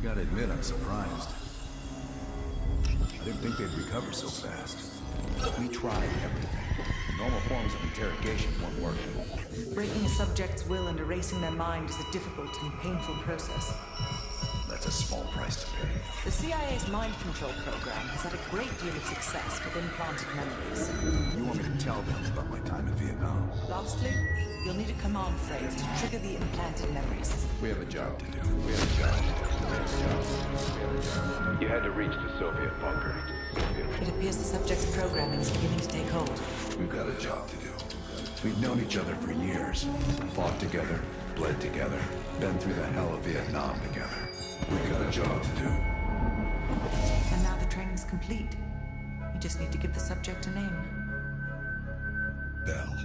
gotta admit, I'm surprised. I didn't think they'd recover so fast. We tried everything. Normal forms of interrogation weren't working. Breaking a subject's will and erasing their mind is a difficult and painful process. That's a small price to pay. The CIA's mind control program has had a great deal of success with implanted memories. You want me to tell them about my time in Vietnam? Lastly, you'll need a command phrase to trigger the implanted memories. We have a job to do. You had to reach the Soviet bunker. It appears the subject's programming is beginning to take hold. We've got a job to do. We've known each other for years. Fought together, bled together, been through the hell of Vietnam together. We've got a job to do. And now the training's complete. You just need to give the subject a name. Bell.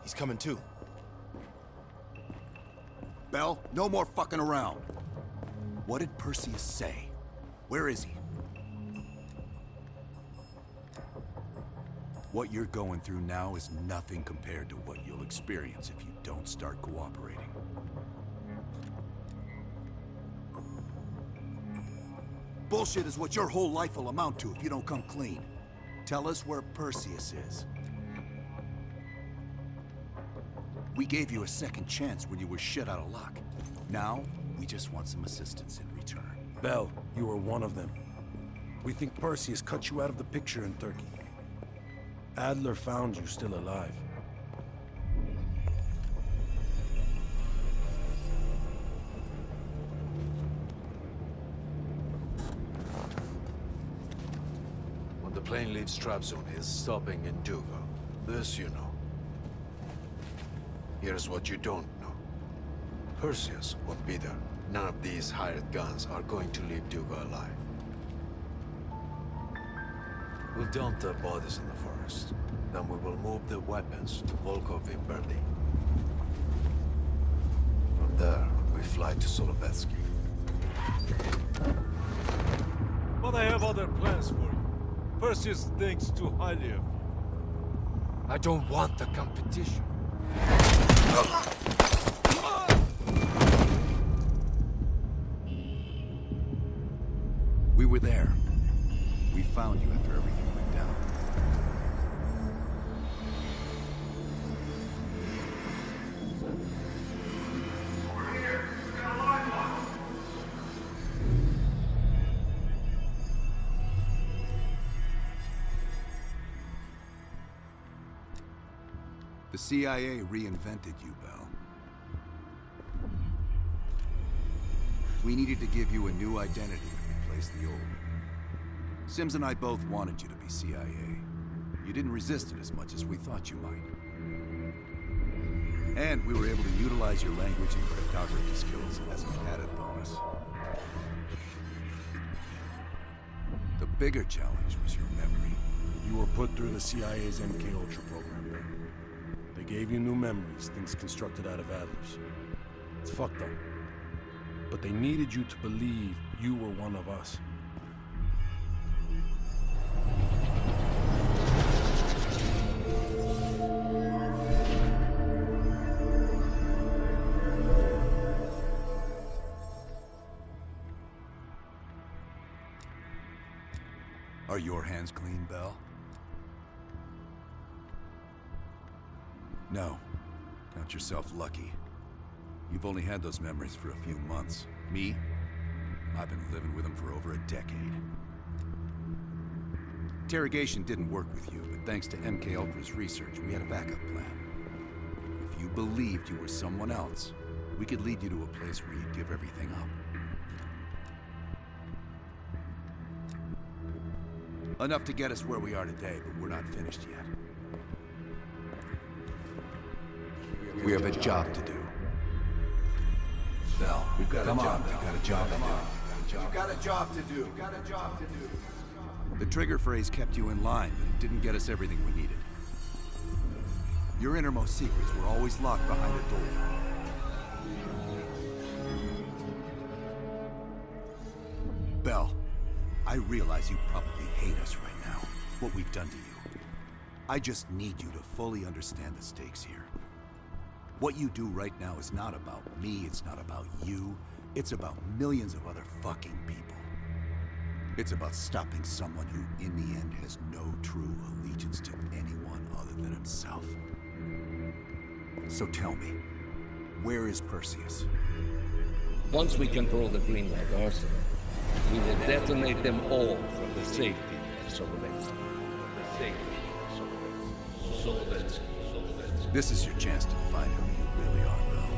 He's coming too. Bell, no more fucking around. What did Perseus say? Where is he? What you're going through now is nothing compared to what you'll experience if you don't start cooperating. Bullshit is what your whole life will amount to if you don't come clean. Tell us where Perseus is. We gave you a second chance when you were shit out of luck. Now, we just want some assistance in return. Bell, you were one of them. We think Perseus cut you out of the picture in Turkey. Adler found you still alive. When the plane leaves Trabzon, it's stopping in Dugo. This you know. Here's what you don't know. Perseus won't be there. None of these hired guns are going to leave Dugo alive. We'll dump their bodies in the forest. Then we will move the weapons to Volkov in Berlin. From there, we fly to Solovetsky. But I have other plans for you. Perseus thinks too highly of you. I don't want the competition. We were there. We found you after everything went down. The CIA reinvented you, Bell. We needed to give you a new identity to replace the old. Sims and I both wanted you to be CIA. You didn't resist it as much as we thought you might. And we were able to utilize your language and cryptography skills as an added bonus. The bigger challenge was your memory. You were put through the CIA's MK-Ultra program, Bell. They gave you new memories, things constructed out of Adler's. It's fucked up. But they needed you to believe you were one of us. Are your hands clean, Bell? No. Count yourself lucky. You've only had those memories for a few months. Me? I've been living with them for over a decade. Interrogation didn't work with you, but thanks to MKUltra's research, we had a backup plan. If you believed you were someone else, we could lead you to a place where you'd give everything up. Enough to get us where we are today, but we're not finished yet. We have a job to do. Bell, we've got a job to do. You've got a job to do. You've got a job to do. The trigger phrase kept you in line, but it didn't get us everything we needed. Your innermost secrets were always locked behind a door. Bell, I realize you probably hate us right now, what we've done to you. I just need you to fully understand the stakes here. What you do right now is not about me, it's not about you, it's about millions of other fucking people. It's about stopping someone who, in the end, has no true allegiance to anyone other than himself. So tell me, where is Perseus? Once we control the Greenlight Arsenal, we will detonate them all from the safety of Solovetsky. This is your chance to define who you really are, Bell.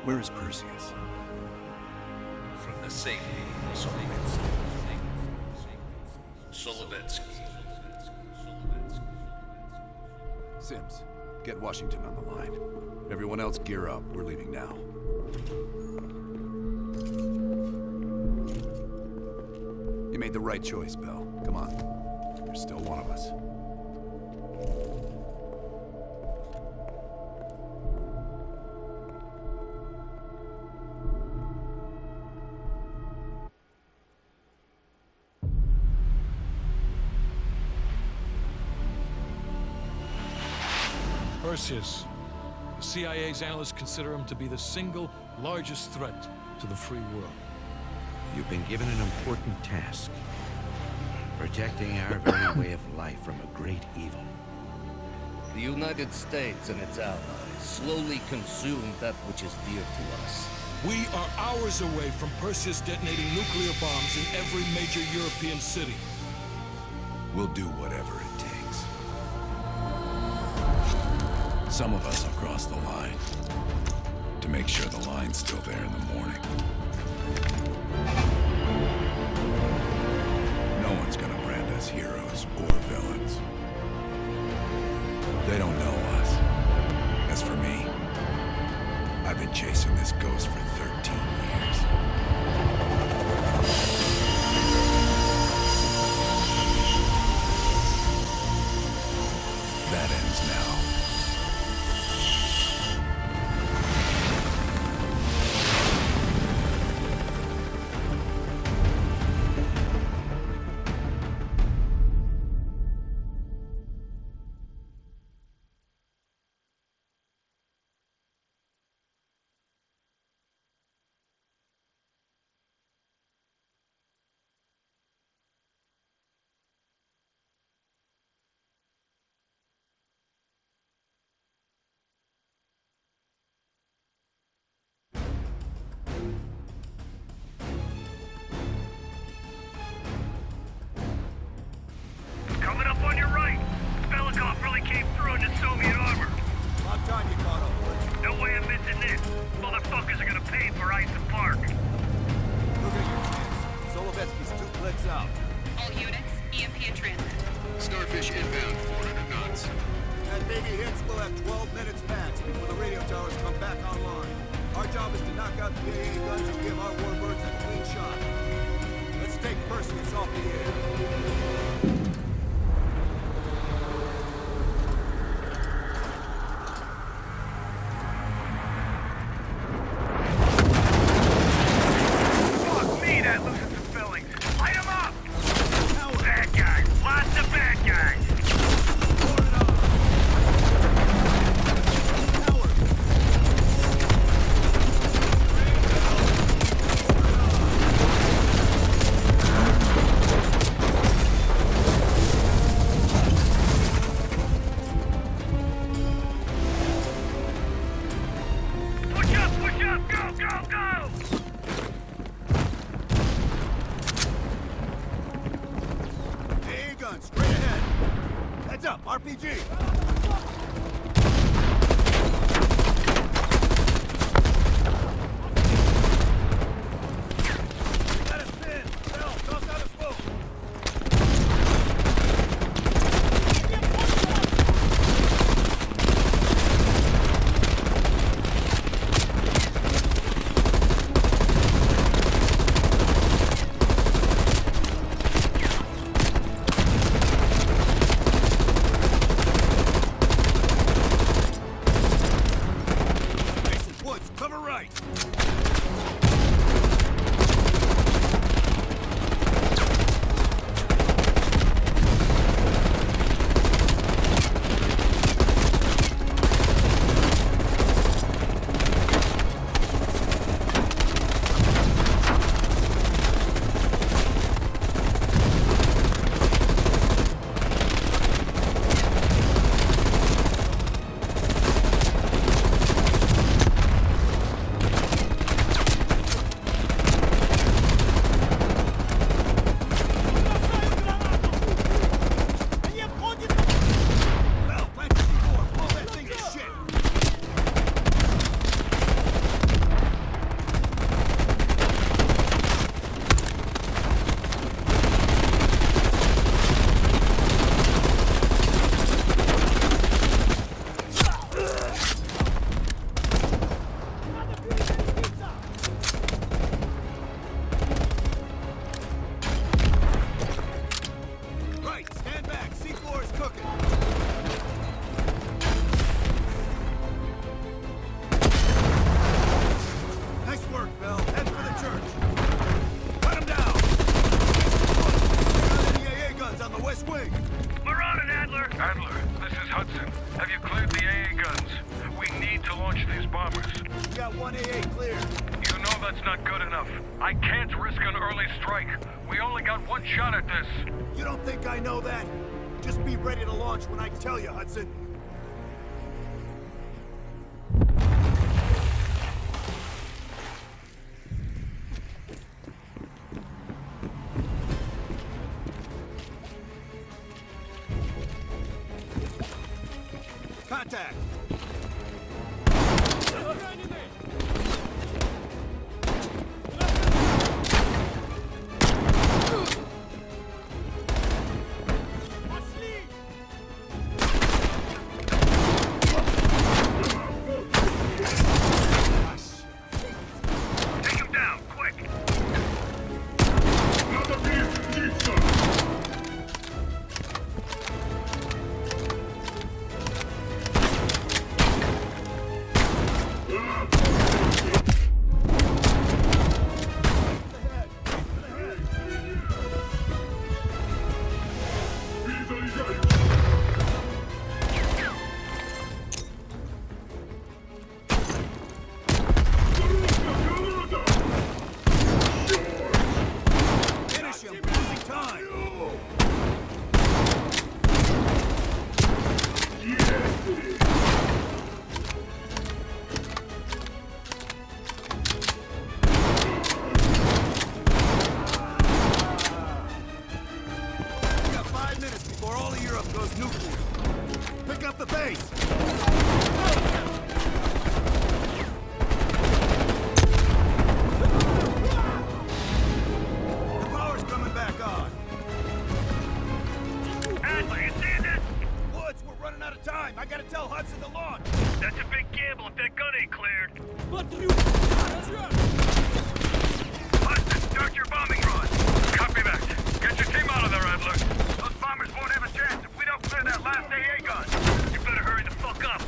Where is Perseus? From the safety of Solovetsky. Sims, get Washington on the line. Everyone else gear up. We're leaving now. You made the right choice, Bell. Come on. You're still one of us. Perseus. The CIA's analysts consider him to be the single largest threat to the free world. You've been given an important task. Protecting our very way of life from a great evil. The United States and its allies slowly consume that which is dear to us. We are hours away from Perseus detonating nuclear bombs in every major European city. We'll do whatever it takes. Some of us will cross the line to make sure the line's still there in the morning. No one's gonna brand us heroes or villains. They don't know us. As for me, I've been chasing this ghost for 13 years. That ends now. Coming up on your right. Belikov really came through in the Soviet armor. About time you caught up, boys. No way I'm missing this. Motherfuckers are gonna pay for Ice and Park. Look at your chance. Solovetsky's 2 clicks out. All units, EMP in transit. Starfish inbound, 400 knots. At Navy hits, we'll have 12 minutes max before the radio towers come back online. Our job is to knock out the AA guns and give our warbirds a clean shot. Let's take Perseus off the air. Fuck me, that loses some fillings. Light 'em up! Bad guys. Lots of bad guys. Heads up, RPG! Let us spin! Bell, toss out a smoke! Woods, cover right! Bell, plant the C4, blow that thing to shit! Right, stand back. C4 is cooking. Nice work, Bell. Head for the church. Cut him down. Got any AA guns on the west wing? We're on it, Adler! Adler, this is Hudson. Have you cleared the AA guns? We need to launch these bombers. We got one AA cleared. You know that's not good enough. I can't risk an early strike. We only got one shot at this. You don't think I know that? Just be ready to launch when I tell you, Hudson. Contact! Take him down, quick! Finish him! We're losing time! We got 5 minutes before all of Europe goes nuclear. Pick up the pace! The power's coming back on. Adler, you seeing this? Woods, we're running out of time. I gotta tell Hudson to launch. That's a big gamble if that gun ain't cleared. Hudson, start your bombing run. Copy that. Get your team out of there, Adler. Those bombers won't have a chance if we don't clear that last AA gun. You better hurry the fuck up.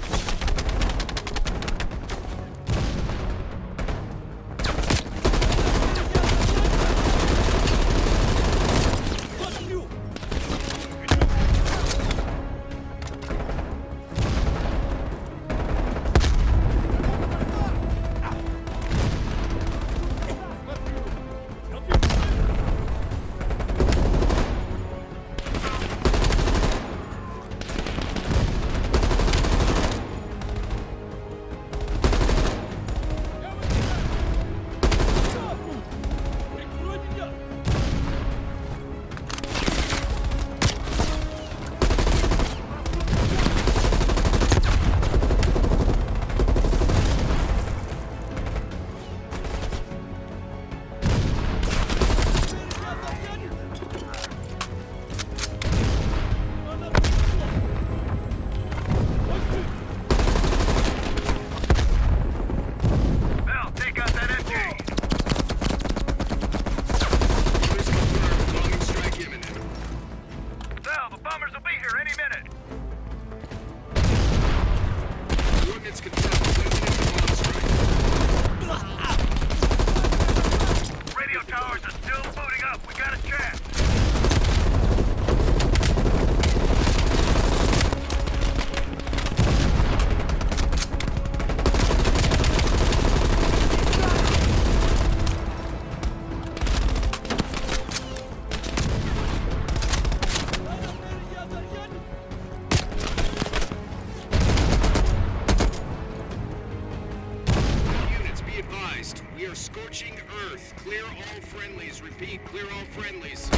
EMP, clear all friendlies.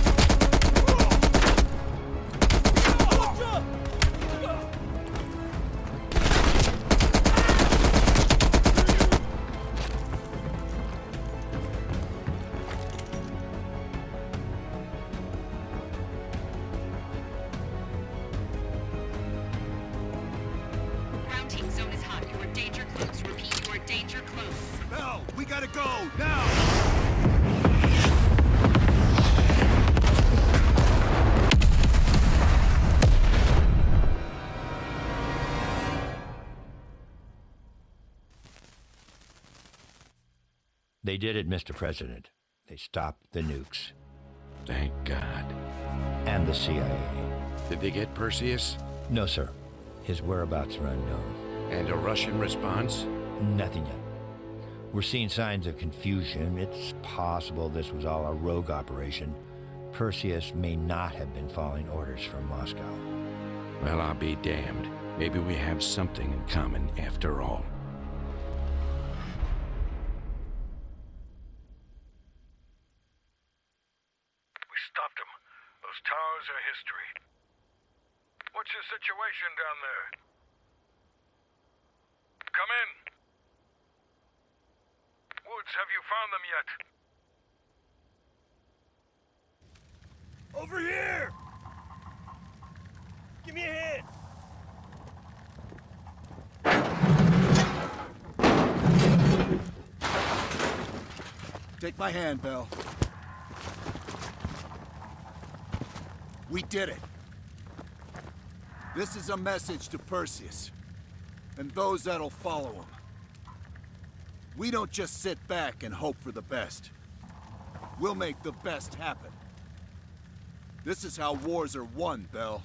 Ground team, zone is hot. You are danger close. Repeat, you are danger close. Bell, we gotta go, now! They did it, Mr. President. They stopped the nukes. Thank God. And the CIA. Did they get Perseus? No, sir. His whereabouts are unknown. And a Russian response? Nothing yet. We're seeing signs of confusion. It's possible this was all a rogue operation. Perseus may not have been following orders from Moscow. Well, I'll be damned. Maybe we have something in common after all. Stopped him. Those towers are history. What's your situation down there? Come in. Woods, have you found them yet? Over here! Give me a hand! Take my hand, Bell. We did it. This is a message to Perseus, and those that'll follow him. We don't just sit back and hope for the best. We'll make the best happen. This is how wars are won, Bell.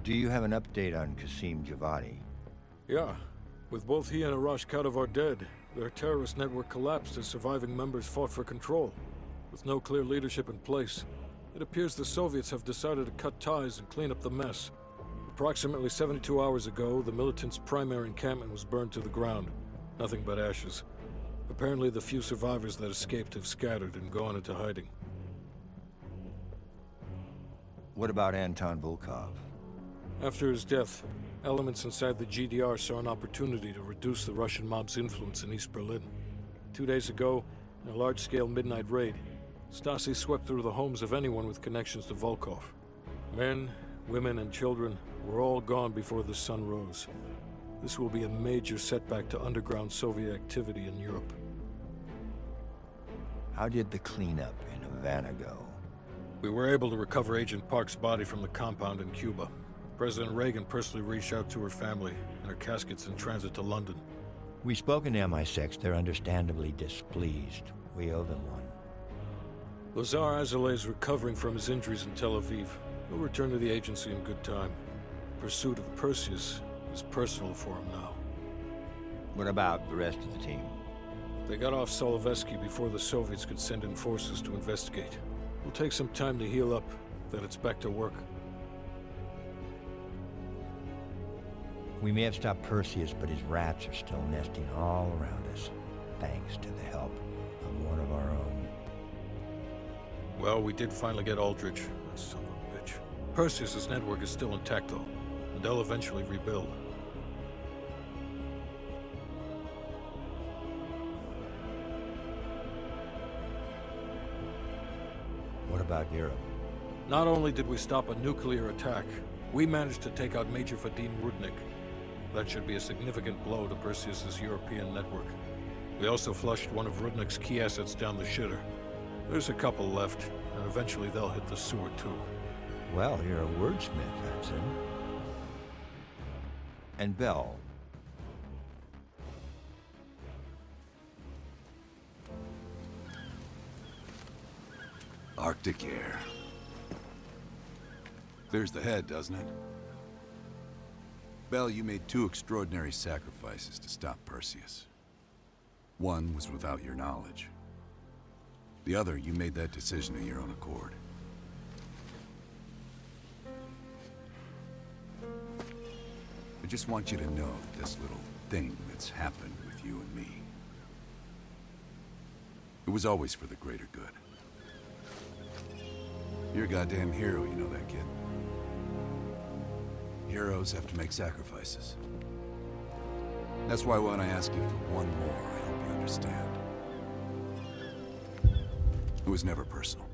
Do you have an update on Qasim Javadi? Yeah. With both he and Arash Kadivar dead, their terrorist network collapsed as surviving members fought for control. With no clear leadership in place, it appears the Soviets have decided to cut ties and clean up the mess. Approximately 72 hours ago, the militants' primary encampment was burned to the ground. Nothing but ashes. Apparently, the few survivors that escaped have scattered and gone into hiding. What about Anton Volkov? After his death, elements inside the GDR saw an opportunity to reduce the Russian mob's influence in East Berlin. 2 days ago, in a large-scale midnight raid, Stasi swept through the homes of anyone with connections to Volkov. Men, women, and children were all gone before the sun rose. This will be a major setback to underground Soviet activity in Europe. How did the cleanup in Havana go? We were able to recover Agent Park's body from the compound in Cuba. President Reagan personally reached out to her family, and her casket's in transit to London. We've spoken to MI6. They're understandably displeased. We owe them one. Lazar Azaleh is recovering from his injuries in Tel Aviv. He'll return to the agency in good time. The pursuit of Perseus is personal for him now. What about the rest of the team? They got off Solovetsky before the Soviets could send in forces to investigate. It'll take some time to heal up, then it's back to work. We may have stopped Perseus, but his rats are still nesting all around us, thanks to the help of one of our own. Well, we did finally get Aldrich, that son of a bitch. Perseus' network is still intact, though, and they'll eventually rebuild. What about Europe? Not only did we stop a nuclear attack, we managed to take out Major Vadim Rudnik. That should be a significant blow to Perseus' European network. We also flushed one of Rudnik's key assets down the shitter. There's a couple left, and eventually they'll hit the sewer too. Well, you're a wordsmith, Hudson. And Bell. Arctic air. Clears the head, doesn't it? Bell, you made 2 extraordinary sacrifices to stop Perseus. One was without your knowledge. The other, you made that decision of your own accord. I just want you to know that this little thing that's happened with you and me, it was always for the greater good. You're a goddamn hero, you know that, kid. Heroes have to make sacrifices. That's why when I ask you for one more, I hope you understand. It was never personal.